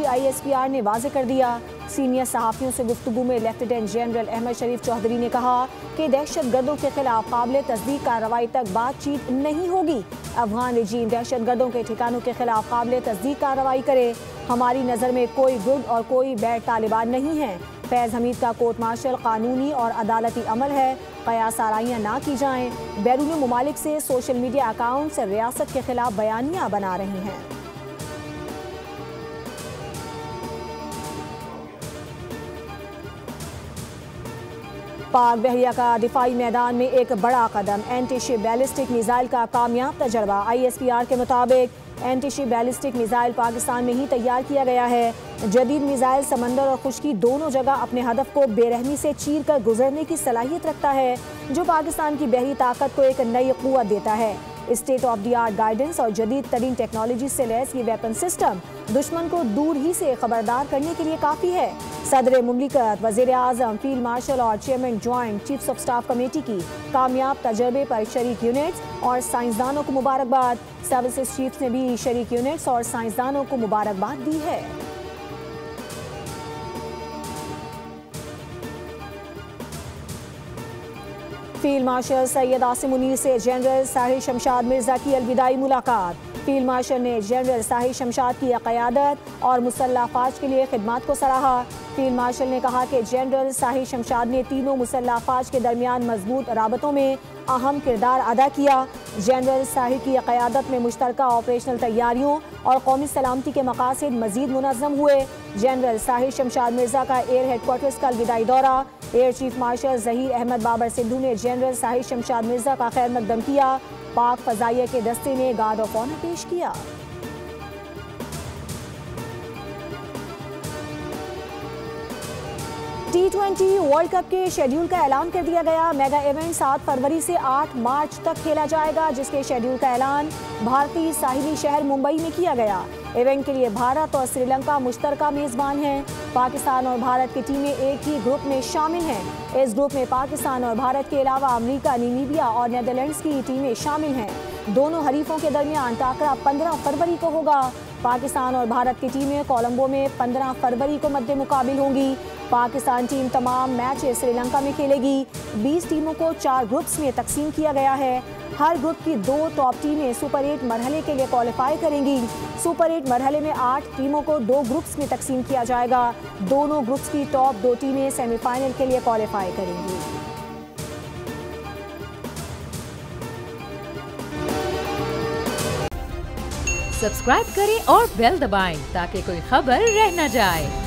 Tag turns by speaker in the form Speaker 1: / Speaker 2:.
Speaker 1: ISPR ने वाज़े कर दिया। सीनियर सहाफ़ियों से गुफ्तगू में लेफ्टिनेंट जनरल अहमद शरीफ चौधरी ने कहा कि दहशतगर्दों के खिलाफ काबिल तस्दीक कार्रवाई तक बातचीत नहीं होगी। अफगान रजीम दहशतगर्दों के ठिकानों के खिलाफ काबिल तस्दीक कार्रवाई करे। हमारी नज़र में कोई गुड और कोई बैड तालिबान नहीं है। फैज़ हमीद का कोर्ट मार्शल कानूनी और अदालती अमल है। कयास आराइयाँ ना की जाएं। बैरून मुमालिक से सोशल मीडिया अकाउंट्स रियासत के खिलाफ बयानियाँ बना रही हैं। पाक बहरिया का दिफाई मैदान में एक बड़ा कदम, एंटी शिप बैलिस्टिक मिसाइल का कामयाब तजर्बा। ISPR के मुताबिक anti ship ballistic missile Pakistan में ही तैयार किया गया है। जदीद मिसाइल समंदर और खुश्की दोनों जगह अपने हदफ को बेरहमी से चीर कर गुजरने की सलाहियत रखता है, जो पाकिस्तान की बहरी ताकत को एक नई क़ुव्वत देता है। State of the art guidance और जदीद तरीन टेक्नोलॉजी से लैस ये वेपन सिस्टम दुश्मन को दूर ही से खबरदार करने के लिए काफ़ी है। सदर मुमलिकत, वज़ीर आज़म, फील्ड मार्शल और chairman joint chiefs of staff committee की कामयाब तजर्बे पर शरीक यूनिट्स और साइंसदानों को मुबारकबाद। सर्विसेज चीफ्स ने भी शरीक यूनिट्स और साइंसदानों को मुबारकबाद दी है। फील्ड मार्शल सैयद आसिम मुनीर से जनरल साहिर शमशाद मिर्जा की अलविदाई मुलाकात। फील्ड मार्शल ने जनरल साहिर शमशाद की क़यादत और मुसल्लह अफ़वाज के लिए खिदमात को सराहा। फील्ड मार्शल ने कहा कि जनरल साहिर शमशाद ने तीनों मुसल्लह अफ़वाज के दरमियान मजबूत राबतों में अहम किरदार अदा किया। जनरल साहिर की क़यादत में मुश्तरका ऑपरेशनल तैयारियों और कौमी सलामती के मकासद मज़ीद मुनज़्ज़म हुए। जनरल साहिर शमशाद मिर्जा का एयर हेडक्वार्टर्स का अलविदाई दौरा। Air chief marshal Zaheer Ahmed Babar Sidhu ने जनरल साहिर शमशाद मिर्जा का खैर मकदम किया। पाक फ़ज़ाइया के दस्ते ने गार्ड ऑफ ऑनर पेश किया। T20 वर्ल्ड कप के शेड्यूल का ऐलान कर दिया गया। मेगा इवेंट 7 फरवरी से 8 मार्च तक खेला जाएगा, जिसके शेड्यूल का ऐलान भारतीय साहिली शहर मुंबई में किया गया। इवेंट के लिए भारत और श्रीलंका मुश्तरका मेज़बान हैं। पाकिस्तान और भारत की टीमें एक ही ग्रुप में शामिल हैं। इस ग्रुप में पाकिस्तान और भारत के अलावा अमेरिका, नामीबिया और नीदरलैंड्स की टीमें शामिल हैं। दोनों हरीफों के दरमियान टाकरा 15 फरवरी को होगा। पाकिस्तान और भारत की टीमें कोलंबो में 15 फरवरी को मद्दे मुकाबिल होंगी। पाकिस्तान टीम तमाम मैच श्रीलंका में खेलेगी। 20 टीमों को 4 ग्रुप्स में तकसीम किया गया है। हर ग्रुप की 2 टॉप टीमें सुपर 8 मरहले के लिए क्वालिफाई करेंगी। सुपर 8 मरहले में 8 टीमों को 2 ग्रुप्स में तकसीम किया जाएगा। दोनों ग्रुप्स की टॉप 2 टीमें सेमीफाइनल के लिए क्वालिफाई करेंगी।
Speaker 2: सब्सक्राइब करें और बेल दबाएं ताकि कोई खबर रह न जाए।